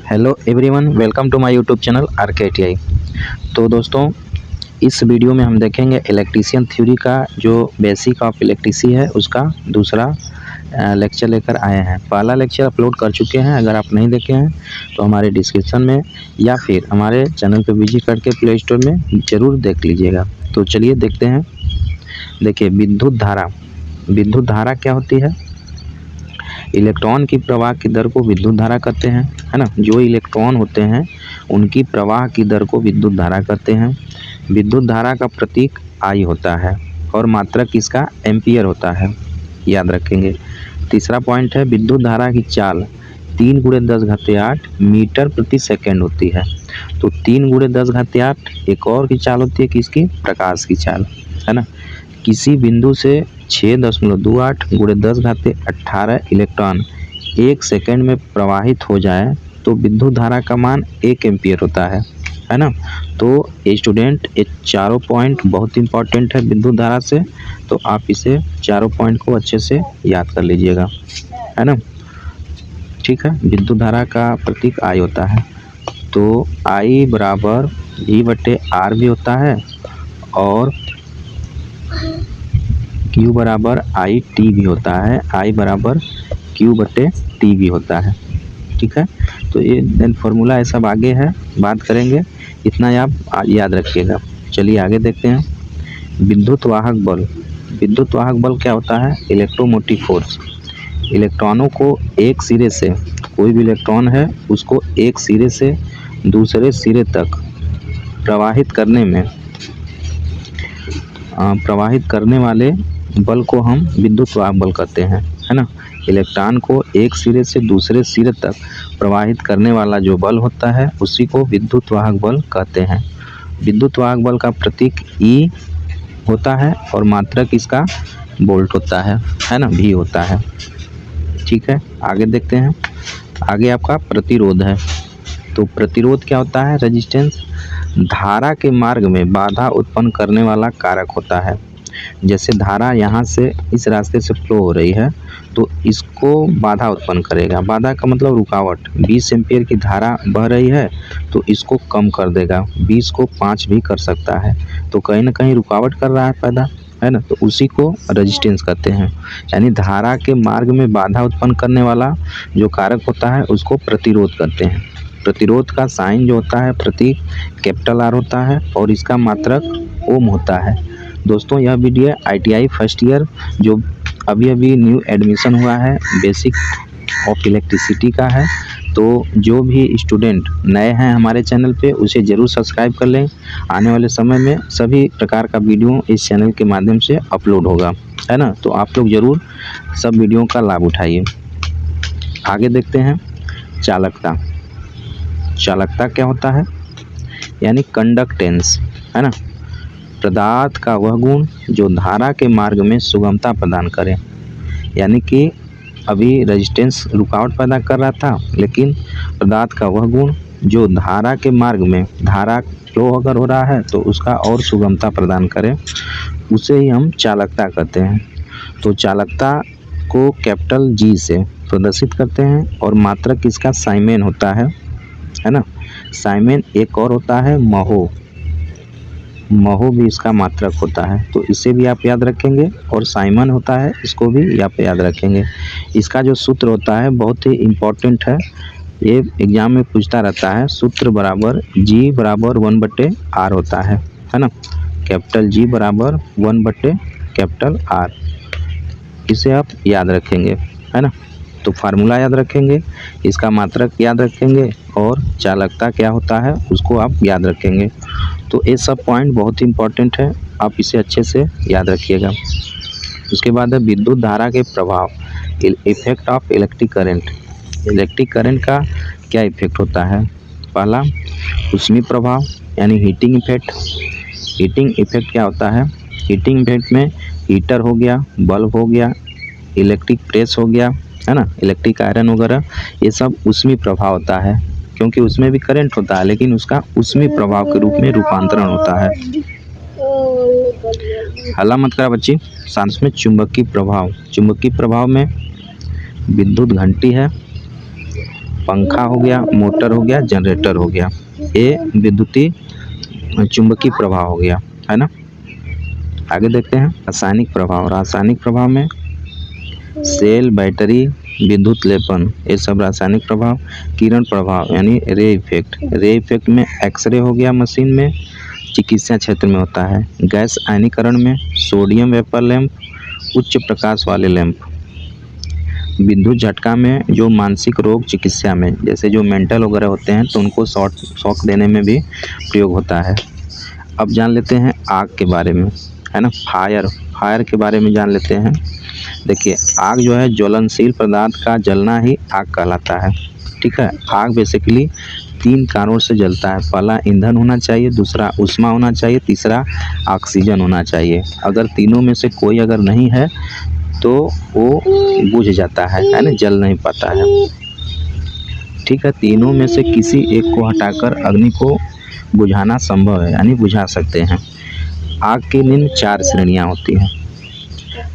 Hello everyone, welcome to my YouTube channel RKTI। तो दोस्तों, इस वीडियो में हम देखेंगे इलेक्ट्रीशियन थ्योरी का जो बेसिक ऑफ इलेक्ट्रिसी है उसका दूसरा लेक्चर लेकर आए हैं। पहला लेक्चर अपलोड कर चुके हैं, अगर आप नहीं देखे हैं तो हमारे डिस्क्रिप्शन में या फिर हमारे चैनल पर विजिट करके प्ले स्टोर में ज़रूर देख लीजिएगा। तो चलिए देखते हैं। देखिए, विद्युत धारा क्या होती है? इलेक्ट्रॉन की प्रवाह की दर को विद्युत धारा कहते हैं, है ना। जो इलेक्ट्रॉन होते हैं उनकी प्रवाह की दर को विद्युत धारा कहते हैं। विद्युत धारा का प्रतीक I होता है और मात्रक इसका एम्पियर होता है, याद रखेंगे। तीसरा पॉइंट है, विद्युत धारा की चाल 3 × 10⁸ मीटर प्रति सेकेंड होती है। तो 3 × 10⁸ एक और की चाल होती है, किसकी? प्रकाश की चाल, है ना। किसी बिंदु से 6.28 × 10⁸ इलेक्ट्रॉन 1 सेकेंड में प्रवाहित हो जाए तो विद्युत धारा का मान 1 एम्पियर होता है ना। तो स्टूडेंट, ये चारों पॉइंट बहुत इंपॉर्टेंट है विद्युत धारा से, तो आप इसे चारों पॉइंट को अच्छे से याद कर लीजिएगा, है ना। ठीक है, विद्युत धारा का प्रतीक I होता है। तो I बराबर V/R भी होता है और Q बराबर IT भी होता है, I बराबर Q/T भी होता है। ठीक है, तो ये देन फार्मूला ये सब आगे है, बात करेंगे, इतना आप याद रखिएगा। चलिए आगे देखते हैं। विद्युत वाहक बल क्या होता है? Electromotive force. इलेक्ट्रॉनों को एक सिरे से, कोई भी इलेक्ट्रॉन है उसको एक सिरे से दूसरे सिरे तक प्रवाहित करने वाले बल को हम विद्युत वाहक बल कहते हैं, है ना। इलेक्ट्रॉन को एक सिरे से दूसरे सिरे तक प्रवाहित करने वाला जो बल होता है उसी को विद्युत वाहक बल कहते हैं। विद्युत वाहक बल का प्रतीक E होता है और मात्रक इसका वोल्ट होता है ना, V होता है। ठीक है, आगे देखते हैं। आगे आपका प्रतिरोध है। तो प्रतिरोध क्या होता है? रेजिस्टेंस। धारा के मार्ग में बाधा उत्पन्न करने वाला कारक होता है। जैसे धारा यहाँ से इस रास्ते से फ्लो हो रही है तो इसको बाधा उत्पन्न करेगा। बाधा का मतलब रुकावट। 20 एम्पियर की धारा बह रही है तो इसको कम कर देगा, 20 को 5 भी कर सकता है, तो कहीं ना कहीं रुकावट कर रहा है पैदा, है ना। तो उसी को रेजिस्टेंस कहते हैं। यानी धारा के मार्ग में बाधा उत्पन्न करने वाला जो कारक होता है उसको प्रतिरोध कहते हैं। प्रतिरोध का साइन जो होता है, प्रतीक R होता है और इसका मात्रक ओम होता है। दोस्तों, यह वीडियो ITI फर्स्ट ईयर जो अभी न्यू एडमिशन हुआ है, बेसिक ऑफ इलेक्ट्रिसिटी का है। तो जो भी स्टूडेंट नए हैं हमारे चैनल पे उसे ज़रूर सब्सक्राइब कर लें। आने वाले समय में सभी प्रकार का वीडियो इस चैनल के माध्यम से अपलोड होगा, है ना। तो आप लोग ज़रूर सब वीडियो का लाभ उठाइए। आगे देखते हैं। चालकता क्या होता है? यानी कंडक्टेंस, है ना। पदार्थ का वह गुण जो धारा के मार्ग में सुगमता प्रदान करे। यानी कि अभी रेजिस्टेंस रुकावट पैदा कर रहा था, लेकिन पदार्थ का वह गुण जो धारा के मार्ग में, धारा फ्लो अगर हो रहा है तो उसका और सुगमता प्रदान करे, उसे ही हम चालकता कहते हैं। तो चालकता को G से प्रदर्शित करते हैं और मात्रक इसका साइमेन होता है ना। साइमेन एक और होता है महो भी इसका मात्रक होता है, तो इसे भी आप याद रखेंगे। और साइमन होता है, इसको भी आप याद रखेंगे। इसका जो सूत्र होता है बहुत ही इम्पोर्टेंट है, ये एग्जाम में पूछता रहता है। सूत्र बराबर G बराबर 1/R होता है ना। G बराबर 1/R, इसे आप याद रखेंगे, है ना। तो फार्मूला याद रखेंगे, इसका मात्रक याद रखेंगे और चालकता क्या होता है उसको आप याद रखेंगे। तो ये सब पॉइंट बहुत ही इंपॉर्टेंट है, आप इसे अच्छे से याद रखिएगा। उसके बाद है विद्युत धारा के प्रभाव, effect of electric current. Electric current का क्या इफेक्ट होता है? पहला, ऊष्मीय प्रभाव यानी हीटिंग इफेक्ट। हीटिंग इफेक्ट क्या होता है? हीटिंग इफेक्ट में हीटर हो गया, बल्ब हो गया, इलेक्ट्रिक प्रेस हो गया, है ना, इलेक्ट्रिक आयरन वगैरह, ये सब ऊष्मीय प्रभाव होता है। क्योंकि उसमें भी करंट होता है लेकिन उसका ऊष्मीय प्रभाव के रूप में रूपांतरण होता है। हल्ला मत करा बच्ची। सांस में चुंबकीय प्रभाव में विद्युत घंटी है, पंखा हो गया, मोटर हो गया, जनरेटर हो गया। ये विद्युतीय चुंबकीय प्रभाव हो गया, है ना। आगे देखते हैं रासायनिक प्रभाव। रासायनिक प्रभाव में सेल, बैटरी, विद्युत लेपन, ये सब रासायनिक प्रभाव। किरण प्रभाव यानी रे इफेक्ट। रे इफेक्ट में एक्सरे हो गया मशीन में, चिकित्सा क्षेत्र में होता है। गैस आयनीकरण में सोडियम वेपर लैंप, उच्च प्रकाश वाले लैंप। विद्युत झटका में जो मानसिक रोग चिकित्सा में, जैसे जो मेंटल वगैरह होते हैं तो उनको शॉक देने में भी प्रयोग होता है। अब जान लेते हैं आग के बारे में, है ना। फायर के बारे में जान लेते हैं। देखिए, आग जो है ज्वलनशील पदार्थ का जलना ही आग कहलाता है, ठीक है। आग बेसिकली 3 कारणों से जलता है। पहला ईंधन होना चाहिए, दूसरा ऊष्मा होना चाहिए, तीसरा ऑक्सीजन होना चाहिए। अगर तीनों में से कोई अगर नहीं है तो वो बुझ जाता है ना, जल नहीं पाता है, ठीक है। तीनों में से किसी एक को हटाकर अग्नि को बुझाना संभव है, यानी बुझा सकते हैं। आग की निम्न 4 श्रेणियाँ होती हैं।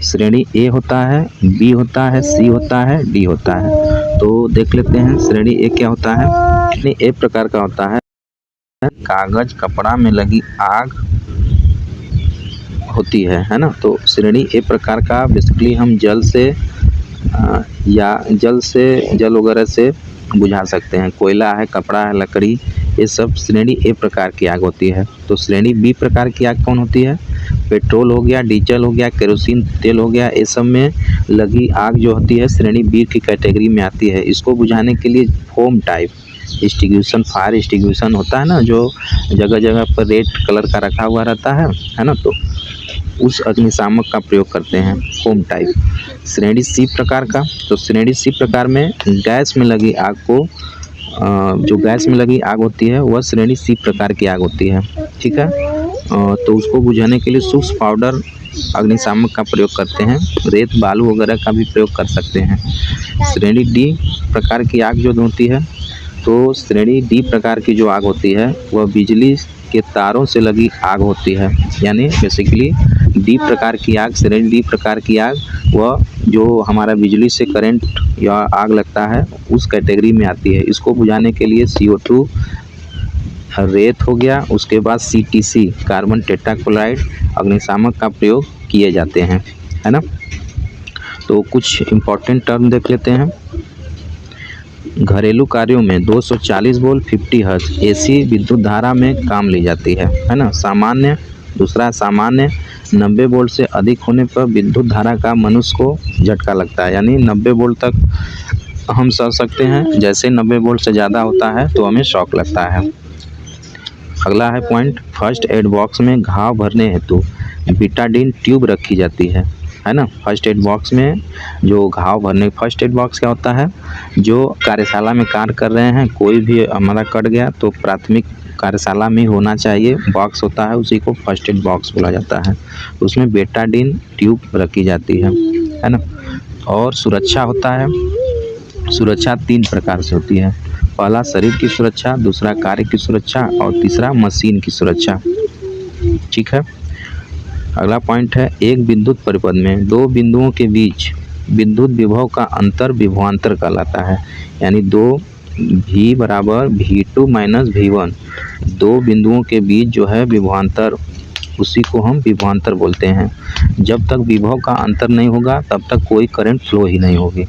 श्रेणी ए होता है, बी होता है, सी होता है, डी होता है। तो देख लेते हैं श्रेणी ए क्या होता है। श्रेणी ए प्रकार का होता है कागज कपड़ा में लगी आग होती है ना। तो श्रेणी ए प्रकार का बेसिकली हम जल वगैरह से बुझा सकते हैं। कोयला है, कपड़ा है, लकड़ी, ये सब श्रेणी ए प्रकार की आग होती है। तो श्रेणी बी प्रकार की आग कौन होती है? पेट्रोल हो गया, डीजल हो गया, केरोसिन तेल हो गया, ये सब में लगी आग जो होती है श्रेणी बी की कैटेगरी में आती है। इसको बुझाने के लिए foam type extinguishing, fire extinguishing होता है ना, जो जगह जगह पर रेड कलर का रखा हुआ रहता है ना, तो उस अग्निशामक का प्रयोग करते हैं, फोम टाइप। श्रेणी सी प्रकार का, तो श्रेणी सी प्रकार में गैस में लगी आग को, जो गैस में लगी आग होती है वह श्रेणी सी प्रकार की आग होती है, ठीक है। तो उसको बुझाने के लिए सूक्ष्म पाउडर अग्निशामक का प्रयोग करते हैं। रेत बालू वगैरह का भी प्रयोग कर सकते हैं। श्रेणी डी प्रकार की आग जो होती है, तो श्रेणी डी प्रकार की जो आग होती है वह बिजली के तारों से लगी आग होती है। यानी बेसिकली डी प्रकार की आग, श्रेणी डी प्रकार की आग, वह जो हमारा बिजली से करंट या आग लगता है उस कैटेगरी में आती है। इसको बुझाने के लिए CO2 रेत हो गया, उसके बाद CTC कार्बन टेट्राक्लोराइड अग्निशामक का प्रयोग किए जाते हैं, है ना। तो कुछ इम्पोर्टेंट टर्म देख लेते हैं। घरेलू कार्यों में 240 वोल्ट 50 हर्ट्ज AC विद्युत धारा में काम ली जाती है ना। सामान्य, दूसरा सामान्य 90 वोल्ट से अधिक होने पर विद्युत धारा का मनुष्य को झटका लगता है, यानी 90 वोल्ट तक हम सह सकते हैं। जैसे 90 वोल्ट से ज़्यादा होता है तो हमें शॉक लगता है। अगला है पॉइंट, फर्स्ट एड बॉक्स में घाव भरने हेतु बीटाडीन ट्यूब रखी जाती है ना। फर्स्ट एड बॉक्स में जो घाव भरने, फर्स्ट एड बॉक्स क्या होता है, जो कार्यशाला में कार्य कर रहे हैं, कोई भी हमारा कट गया तो प्राथमिक कार्यशाला में होना चाहिए, बॉक्स होता है, उसी को फर्स्ट एड बॉक्स बोला जाता है। उसमें बेटाडीन ट्यूब रखी जाती है ना। और सुरक्षा होता है, सुरक्षा 3 प्रकार से होती है। पहला शरीर की सुरक्षा, दूसरा कार्य की सुरक्षा और तीसरा मशीन की सुरक्षा, ठीक है। अगला पॉइंट है, एक विद्युत परिपथ में 2 बिंदुओं के बीच विद्युत विभव का अंतर विभवांतर कहलाता है। यानी 2 V बराबर V2 माइनस V1, 2 बिंदुओं के बीच जो है विभवांतर, उसी को हम विभवांतर बोलते हैं। जब तक विभव का अंतर नहीं होगा तब तक कोई करंट फ्लो ही नहीं होगी,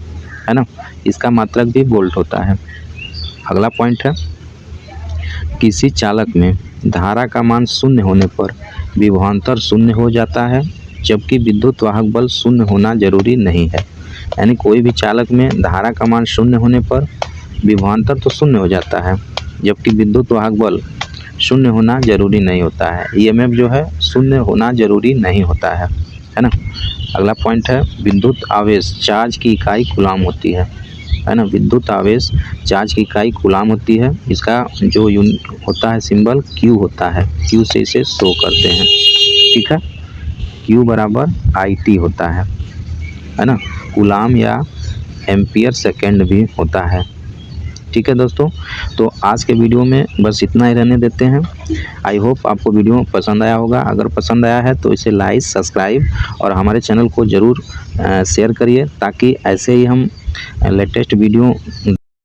है ना। इसका मात्रक भी वोल्ट होता है। अगला पॉइंट है, किसी चालक में धारा का मान 0 होने पर विभवांतर 0 हो जाता है, जबकि विद्युत वाहक बल 0 होना जरूरी नहीं है। यानी कोई भी चालक में धारा का मान 0 होने पर विभवांतर तो 0 हो जाता है, जबकि विद्युत वाहक बल 0 होना जरूरी नहीं होता है। EMF जो है 0 होना जरूरी नहीं होता है ना। अगला पॉइंट है, विद्युत आवेश चार्ज की इकाई कूलाम होती है ना। विद्युत आवेश चार्ज की इकाई कूलाम होती है। इसका जो यूनिट होता है सिंबल Q होता है, Q से इसे शो करते हैं, ठीक है। Q बराबर IT होता है ना। कूलाम या एम्पियर सेकेंड भी होता है, ठीक है दोस्तों। तो आज के वीडियो में बस इतना ही रहने देते हैं। आई होप आपको वीडियो पसंद आया होगा। अगर पसंद आया है तो इसे लाइक, सब्सक्राइब और हमारे चैनल को ज़रूर शेयर करिए, ताकि ऐसे ही हम लेटेस्ट वीडियो